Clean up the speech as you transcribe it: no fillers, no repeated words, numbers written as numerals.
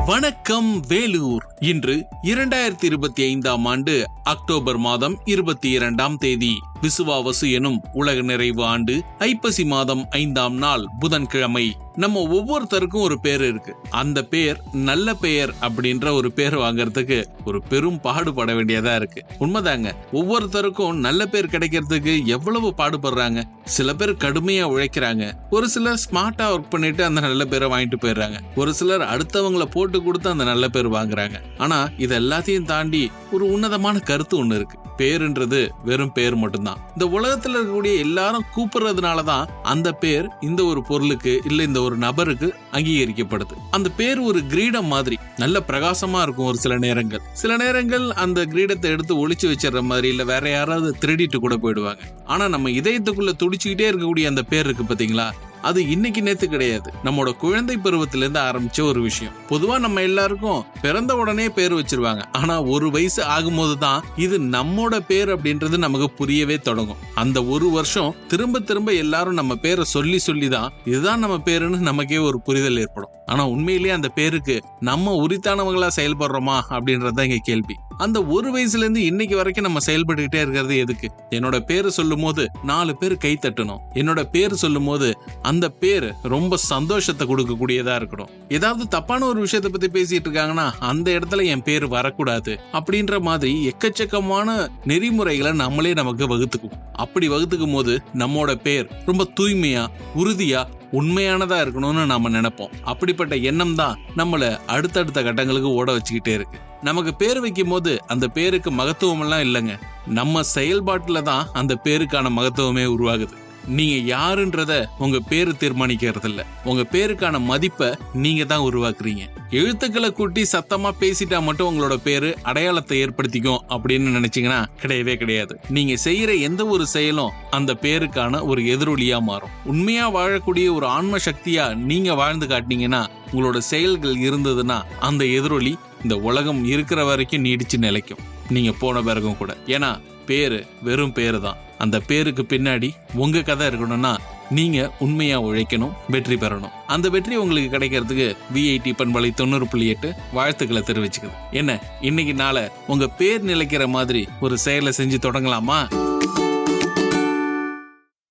வணக்கம் வேலூர். இன்று 2025ஆம் ஆண்டு அக்டோபர் மாதம் 22ஆம் தேதி விசுவாவசு எனும் உலக நிறைவு ஆண்டு ஐப்பசி மாதம் 5ஆம் நாள் புதன்கிழமை. நம்ம ஒவ்வொருத்தருக்கும் ஒரு பேர் இருக்கு. அந்த பேர் நல்ல பெயர் அப்படின்ற ஒரு பேர் வாங்கறதுக்கு ஒரு பெரும் பாடுபட வேண்டியதா இருக்கு. உண்மைதாங்க, ஒவ்வொருத்தருக்கும் நல்ல பேர் கிடைக்கிறதுக்கு எவ்வளவு பாடுபடுறாங்க. சில பேர் கடுமையா உழைக்கிறாங்க, ஒரு சிலர் ஸ்மார்ட்டா ஒர்க் பண்ணிட்டு அந்த நல்ல பேரை வாங்கிட்டு போயிடுறாங்க, ஒரு சிலர் அடுத்தவங்களை போட்டு கொடுத்து அந்த நல்ல பேர் வாங்குறாங்க. ஆனா இது எல்லாத்தையும் தாண்டி ஒரு உன்னதமான கருத்து ஒண்ணு இருக்கு. பேருன்றது வெறும் பேர் மட்டும்தான். இந்த உலகத்துல இருக்கக்கூடிய எல்லாரும் கூப்பிடுறதுனாலதான் அந்த பேர் இந்த ஒரு பொருளுக்கு இல்ல இந்த ஒரு நபருக்கு அங்கீகரிக்கப்படுது. அந்த பேர் ஒரு கிரீடம் மாதிரி நல்ல பிரகாசமா இருக்கும். ஒரு சில நேரங்கள் அந்த கிரீடத்தை எடுத்து ஒளிச்சு வச்சிடற மாதிரி இல்ல வேற யாராவது திருடிட்டு கூட போயிடுவாங்க. ஆனா நம்ம இதயத்துக்குள்ள துடிச்சுக்கிட்டே இருக்கக்கூடிய அந்த பேர் இருக்கு பாத்தீங்களா, அது இன்னைக்கு நேத்து கிடையாது. நம்மளோட குழந்தை பருவத்தில இருந்து ஆரம்பிச்ச ஒரு விஷயம். பொதுவா நம்ம எல்லாருக்கும் பிறந்த உடனே பேர் வச்சிருவாங்க. ஆனா ஒரு வயசு ஆகும்போதுதான் இது நம்மோட பேர் அப்படின்றது நமக்கு புரியவே தொடங்கும். அந்த ஒரு வருஷம் திரும்ப திரும்ப எல்லாரும் நம்ம பேரை சொல்லிதான் இதுதான் நம்ம பேருன்னு நமக்கே ஒரு புரிதல் ஏற்படும். ஆனா உண்மையிலேயே அந்த பேருக்கு நம்ம உரித்தானவங்களா செயல்படுறோமா அப்படின்றதுதான் இங்க கேள்வி. அந்த ஒரு வயசுல இருந்து இன்னைக்கு வரைக்கும் நம்ம செயல்பட்டுக்கிட்டே இருக்கிறது எதுக்கு? என்னோட பேரு சொல்லும் போது 4 பேர் கை தட்டணும். என்னோட பேரு சொல்லும் போது அந்த பேரு ரொம்ப சந்தோஷத்தை கொடுக்கக்கூடியதா இருக்கணும். ஏதாவது தப்பான ஒரு விஷயத்தை பத்தி பேசிட்டு இருக்காங்கன்னா அந்த இடத்துல என் பேரு வரக்கூடாது அப்படின்ற மாதிரி எக்கச்சக்கமான நெறிமுறைகளை நம்மளே நமக்கு வகுத்துக்குவோம். அப்படி வகுத்துக்கும் போது நம்மோட பேர் ரொம்ப தூய்மையா, உறுதியா, உண்மையானதா இருக்கணும்னு நாம நினைப்போம். அப்படிப்பட்ட எண்ணம் தான் நம்மள அடுத்தடுத்த கட்டங்களுக்கு ஓட வச்சுக்கிட்டே இருக்கு. நமக்கு பேர் வைக்கும் போது அந்த பேருக்கு மகத்துவம் எல்லாம் இல்லைங்க, நம்ம செயல்பாட்டுல தான் அந்த பேருக்கான மகத்துவமே உருவாகுது. நீங்க யாருன்றத உங்க பேரு தீர்மானிக்கிறது இல்ல, உங்க பேருக்கான மதிப்பை நீங்க தான் உருவாக்குறீங்க. எழுத்துக்களை கூட்டி சத்தமா பேசிட்டா மட்டும் உங்களோட பேரு அடையாளத்தை ஏற்படுத்திக்கும் அப்படின்னு நினைச்சீங்கன்னா கிடையவே கிடையாது. நீங்க செய்யற எந்த ஒரு செயலும் அந்த பேருக்கான ஒரு எதிரொலியா மாறும். உண்மையா வாழக்கூடிய ஒரு ஆன்ம சக்தியா நீங்க வாழ்ந்து காட்டினீங்கன்னா, உங்களோட செயல்கள் இருந்ததுன்னா அந்த எதிரொலி இந்த உலகம் இருக்கிற வரைக்கும் நீடிச்சு நிலைக்கும், நீங்க போன பிறகும் கூட. ஏன்னா பேரு வெறும் பேரு தான். அந்த பேருக்கு பின்னாடி உங்க கதை இருக்கணும்னா நீங்க உண்மையா உழைக்கணும், வெற்றி பெறணும். அந்த வெற்றி உங்களுக்கு கிடைக்கிறதுக்கு VIT பண்பலை 90.8 வாழ்த்துக்களை தெரிவிச்சுக்குது. என்ன இன்னைக்கு நாள உங்க பேர் நிலைக்கிற மாதிரி ஒரு செயலை செஞ்சு தொடங்கலாமா?